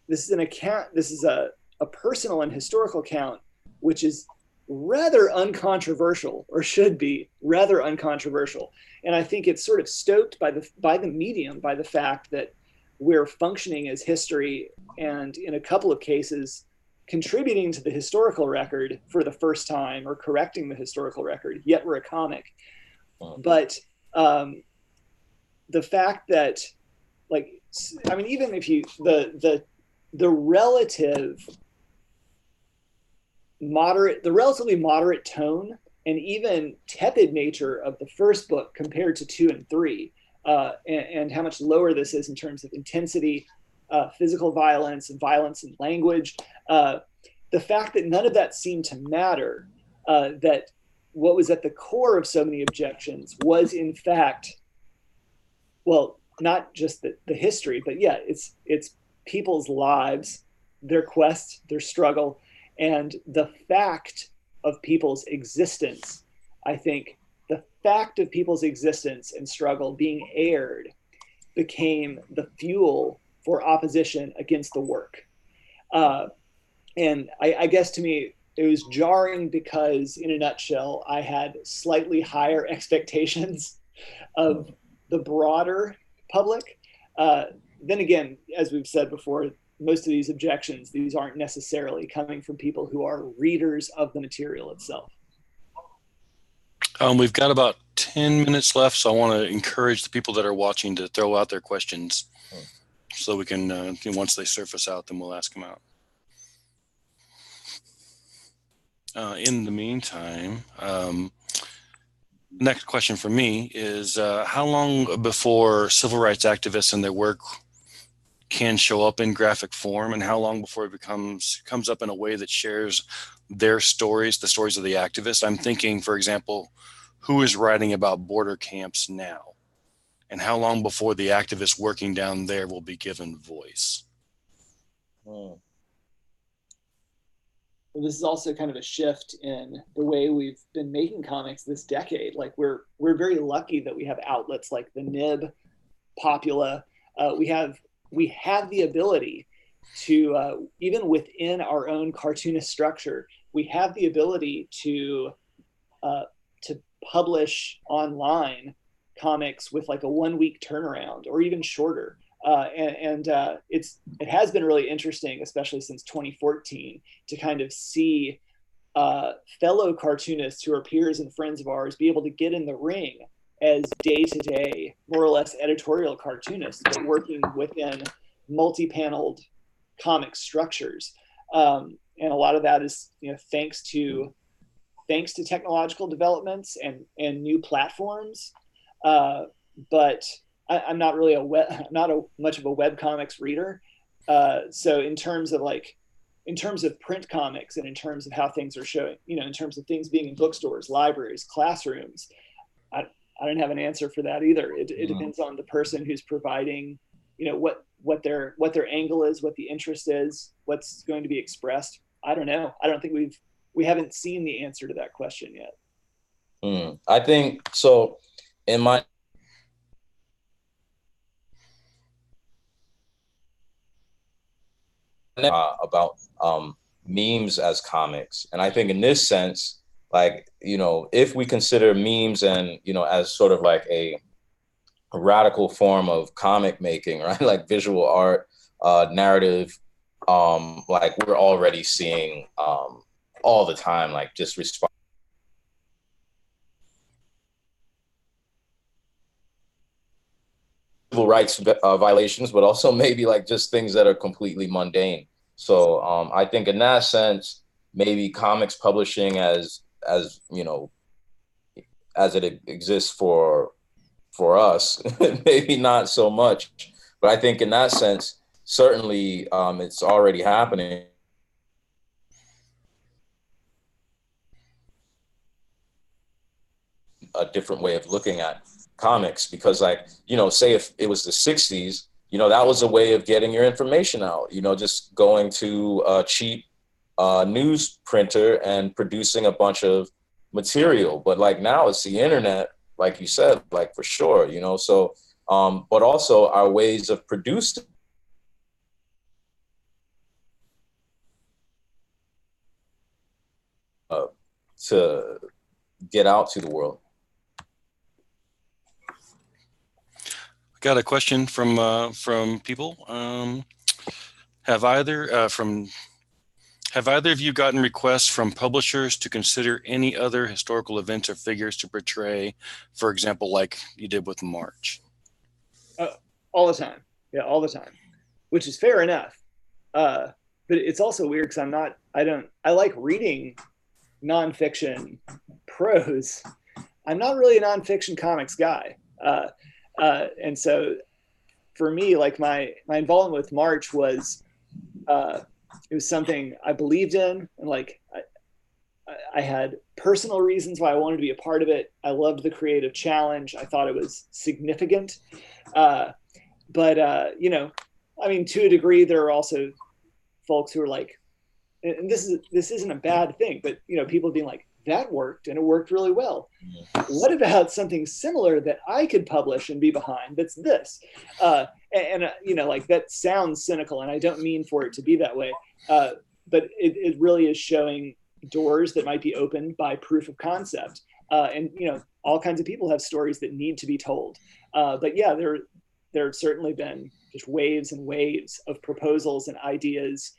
this is a personal and historical account, which is rather uncontroversial, or should be rather uncontroversial. And I think it's sort of stoked by the medium, by the fact that we're functioning as history, and in a couple of cases contributing to the historical record for the first time, or correcting the historical record, yet we're a comic. But the fact that, like, I mean, even if you, the relatively moderate tone and even tepid nature of the first book compared to 2 and 3, and how much lower this is in terms of intensity, physical violence, and violence in language, the fact that none of that seemed to matter, that what was at the core of so many objections was, in fact, well, not just the history, but yeah, it's people's lives, their quest, their struggle, and the fact of people's existence. I think the fact of people's existence and struggle being aired became the fuel for opposition against the work. And I guess to me, it was jarring because, in a nutshell, I had slightly higher expectations of the broader public. Then again, as we've said before, most of these objections, these aren't necessarily coming from people who are readers of the material itself. We've got about 10 minutes left, so I want to encourage the people that are watching to throw out their questions so we can, once they surface out, then we'll ask them out. In the meantime, next question for me is how long before civil rights activists and their work can show up in graphic form, and how long before it comes up in a way that shares their stories, the stories of the activists? I'm thinking, for example, who is writing about border camps now, and how long before the activists working down there will be given voice? Well, this is also kind of a shift in the way we've been making comics this decade. Like we're very lucky that we have outlets like the Nib, Popula. We have the ability to, even within our own cartoonist structure, we have the ability to publish online comics with like a 1 week turnaround or even shorter. It has been really interesting, especially since 2014, to kind of see fellow cartoonists who are peers and friends of ours be able to get in the ring as day-to-day, more or less editorial cartoonists, but working within multi-paneled comic structures. And a lot of that is, thanks to technological developments and new platforms. But I'm not really much of a webcomics reader. So in terms of print comics and in terms of how things are showing, in terms of things being in bookstores, libraries, classrooms, I don't have an answer for that either. It depends on the person who's providing, what their angle is, what the interest is, what's going to be expressed. I don't know. I don't think we haven't seen the answer to that question yet. I think so. In my about memes as comics, and I think in this sense, like, if we consider memes and as sort of like a radical form of comic making, right, like visual art, narrative, like we're already seeing all the time, like just respond civil rights violations, but also maybe like just things that are completely mundane. So I think in that sense, maybe comics publishing as it exists for us, maybe not so much, but I think in that sense, certainly it's already happening. A different way of looking at comics, because like, say if it was the 60s, that was a way of getting your information out, just going to a cheap news printer and producing a bunch of material. But like now it's the internet, like you said, like for sure, so but also our ways of producing to get out to the world. Got a question from people. Have either of you gotten requests from publishers to consider any other historical events or figures to portray, for example, like you did with March? All the time. Yeah, all the time, which is fair enough. But it's also weird because I like reading nonfiction prose. I'm not really a nonfiction comics guy. And so for me, like my involvement with March was, it was something I believed in, and like I had personal reasons why I wanted to be a part of it. I loved the creative challenge. I thought it was significant. But I mean, to a degree, there are also folks who are like, and this isn't a bad thing, but people being like, that worked, and it worked really well. What about something similar that I could publish and be behind? That's this. You know, like, that sounds cynical, and I don't mean for it to be that way. But it really is showing doors that might be opened by proof of concept. And, you know, all kinds of people have stories that need to be told. But yeah, there have certainly been just waves and waves of proposals and ideas.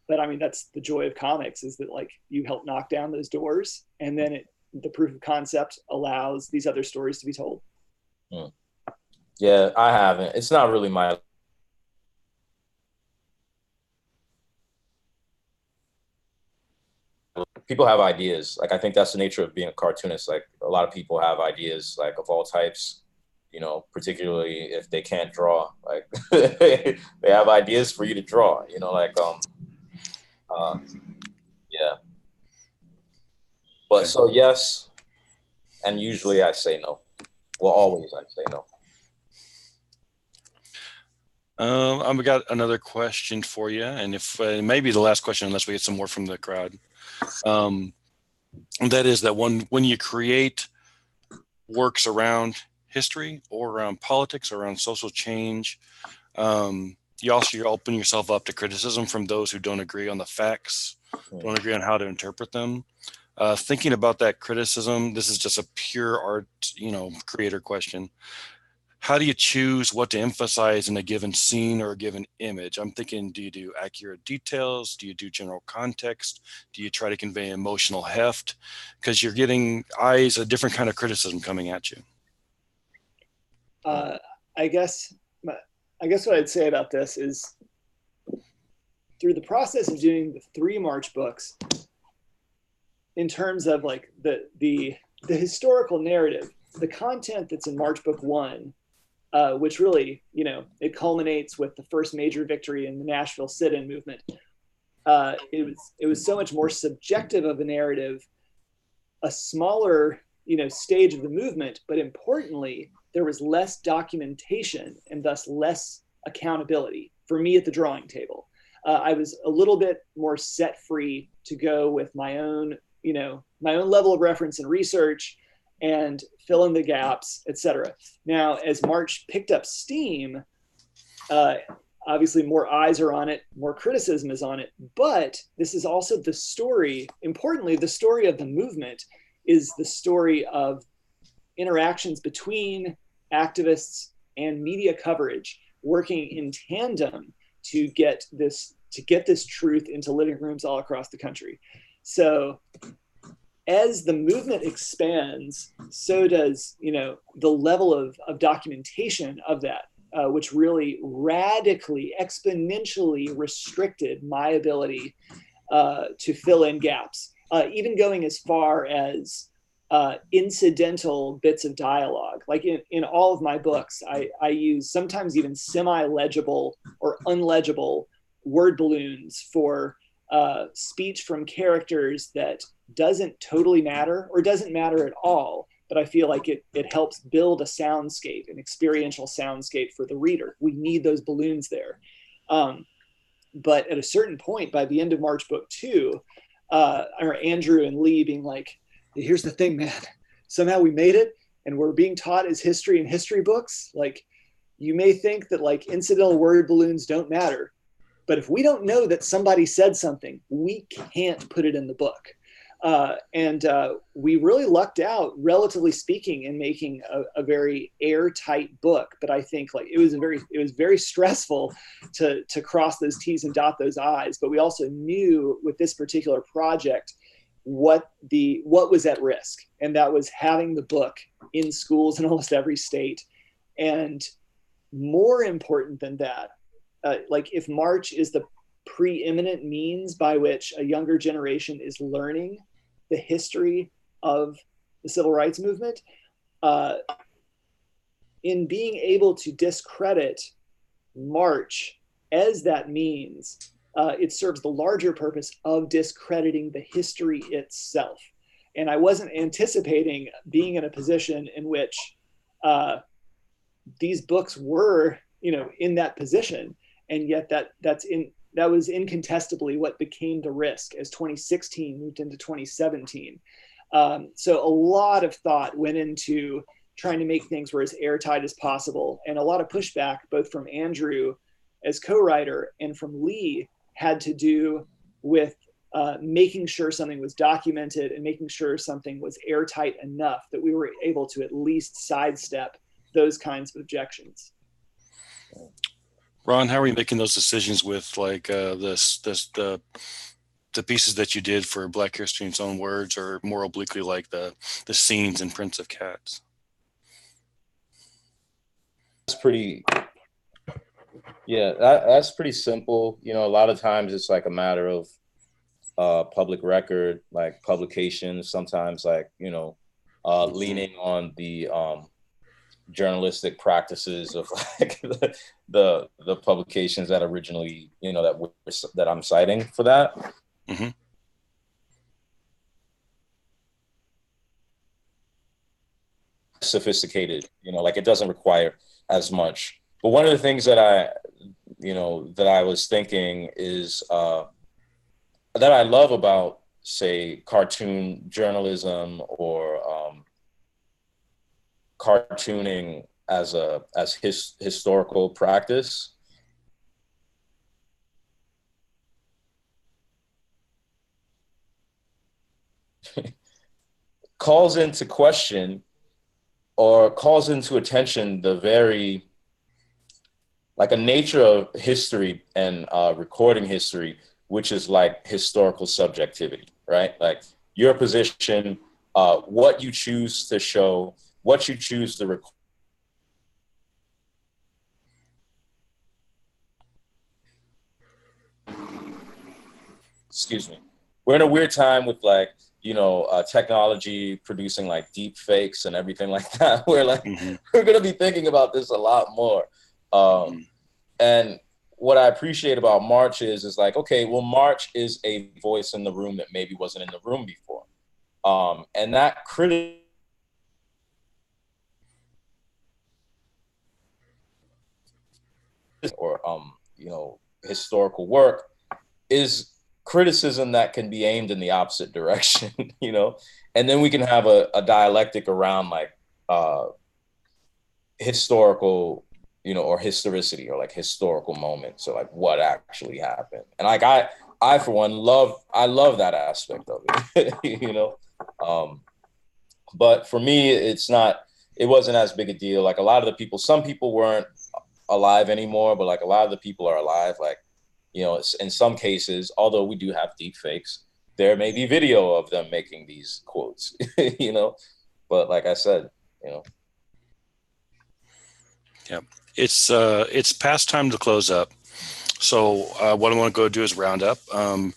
But I mean, that's the joy of comics, is that, like, you help knock down those doors, and then the proof of concept allows these other stories to be told. Yeah, I haven't. It's not really my... People have ideas. Like, I think that's the nature of being a cartoonist. Like, a lot of people have ideas, like, of all types, you know, particularly if they can't draw. Like, they have ideas for you to draw, you know, like, yeah. But so yes, and usually I say no. Well, always I say no. I've got another question for you, and if maybe the last question, unless we get some more from the crowd. That is that when you create works around history or around politics or around social change, you also open yourself up to criticism from those who don't agree on the facts, don't agree on how to interpret them. Thinking about that criticism, this is just a pure art, you know, creator question. How do you choose what to emphasize in a given scene or a given image? I'm thinking, do you do accurate details? Do you do general context? Do you try to convey emotional heft? Because you're getting a different kind of criticism coming at you. I guess what I'd say about this is, through the process of doing the 3 March books, in terms of, like, the historical narrative, the content that's in March Book 1, which really, you know, it culminates with the first major victory in the Nashville sit-in movement. It was so much more subjective of a narrative, a smaller, you know, stage of the movement, but importantly, there was less documentation and thus less accountability for me at the drawing table. I was a little bit more set free to go with my own, you know, my own level of reference and research, and fill in the gaps, etc. Now, as March picked up steam, obviously more eyes are on it, more criticism is on it, but this is also the story, importantly, the story of the movement is the story of interactions between activists and media coverage working in tandem to get this truth into living rooms all across the country. So as the movement expands, so does, you know, the level of documentation of that, which really radically, exponentially restricted my ability to fill in gaps, even going as far as incidental bits of dialogue. Like in all of my books, I use sometimes even semi-legible or unlegible word balloons for speech from characters that doesn't totally matter or doesn't matter at all, but I feel like it helps build a soundscape, an experiential soundscape for the reader. We need those balloons there. But at a certain point, by the end of March Book 2, I remember Andrew and Lee being like, here's the thing, man, somehow we made it and we're being taught as history in history books. Like, you may think that, like, incidental word balloons don't matter, but if we don't know that somebody said something, we can't put it in the book. And we really lucked out, relatively speaking, in making a very airtight book. But I think, like, it was very stressful to cross those T's and dot those I's. But we also knew with this particular project what was at risk, and that was having the book in schools in almost every state. And more important than that, like, if March is the preeminent means by which a younger generation is learning the history of the civil rights movement, in being able to discredit March as that means, it serves the larger purpose of discrediting the history itself. And I wasn't anticipating being in a position in which these books were, you know, in that position. And yet that's that was incontestably what became the risk as 2016 moved into 2017. So a lot of thought went into trying to make things were as airtight as possible, and a lot of pushback both from Andrew as co-writer and from Lee had to do with making sure something was documented and making sure something was airtight enough that we were able to at least sidestep those kinds of objections. Ron, how are you making those decisions with like the pieces that you did for Black History in Its Own Words, or more obliquely like the scenes in Prince of Cats? That's pretty, yeah, that's pretty simple. You know, a lot of times it's like a matter of public record, like publications, sometimes like, you know, leaning on the journalistic practices of like the publications that originally, you know, that I'm citing for that. Mm-hmm. Sophisticated, you know, like it doesn't require as much. But one of the things that I was thinking is that I love about, say, cartoon journalism or cartooning as historical practice. Calls into question or calls into attention the very, like a nature of history and recording history, which is like historical subjectivity, right? Like your position, what you choose to show, what you choose to record. Excuse me. We're in a weird time with like, you know, technology producing like deep fakes and everything like that. We're like, we're going to be thinking about this a lot more. And what I appreciate about March is like, okay, well, March is a voice in the room that maybe wasn't in the room before. And that or, you know, historical work is criticism that can be aimed in the opposite direction, you know, and then we can have a dialectic around like historical, you know, or historicity, or like historical moments, so like what actually happened. And like I for one love that aspect of it, you know. But for me, it wasn't as big a deal. Like a lot of the people, some people weren't alive anymore, but like a lot of the people are alive. Like, you know, in some cases, although we do have deep fakes, there may be video of them making these quotes, you know. But like I said, you know. Yeah, it's past time to close up. So what I want to go do is round up. Ron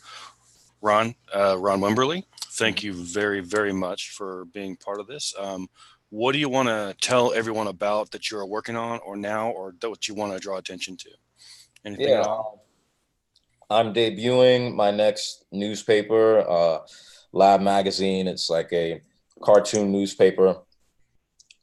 Wimberly, thank you very, very much for being part of this. What do you want to tell everyone about that you're working on, or now, or what you want to draw attention to? Anything at all? I'm debuting my next newspaper, Lab Magazine. It's like a cartoon newspaper,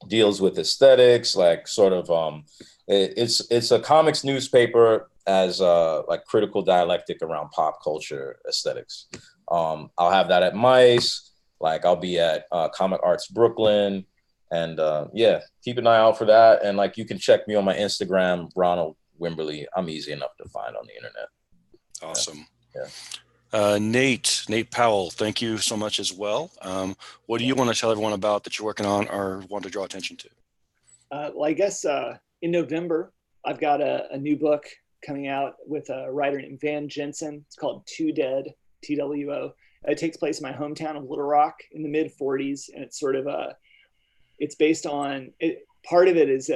deals with aesthetics, like sort of, it's a comics newspaper as like critical dialectic around pop culture aesthetics. I'll have that at Mice, like I'll be at Comic Arts Brooklyn, and yeah, keep an eye out for that. And like you can check me on my Instagram, Ronald Wimberly. I'm easy enough to find on the internet. Awesome. Yeah. Nate Powell, thank you so much as well. What do you want to tell everyone about that you're working on or want to draw attention to? Well, I guess in November, I've got a new book coming out with a writer named Van Jensen. It's called Two Dead, TWO. It takes place in my hometown of Little Rock in the mid 40s. And it's sort of it's based on, part of it is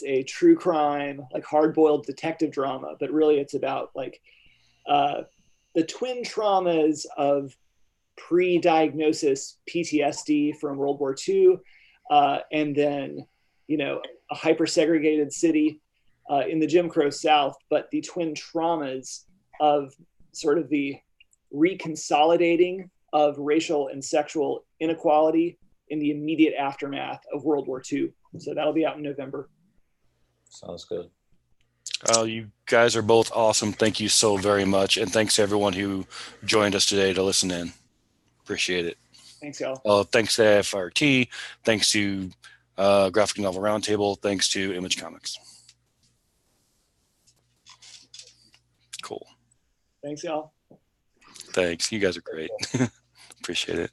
a true crime, like hard-boiled detective drama, but really it's about like the twin traumas of pre-diagnosis PTSD from World War II, and then, you know, a hyper-segregated city in the Jim Crow South, but the twin traumas of sort of the reconsolidating of racial and sexual inequality in the immediate aftermath of World War II. So that'll be out in November. Sounds good. You guys are both awesome. Thank you so very much. And thanks to everyone who joined us today to listen in. Appreciate it. Thanks, y'all. Thanks to IFRT. Thanks to Graphic Novel Roundtable. Thanks to Image Comics. Cool. Thanks, y'all. Thanks. You guys are great. Appreciate it.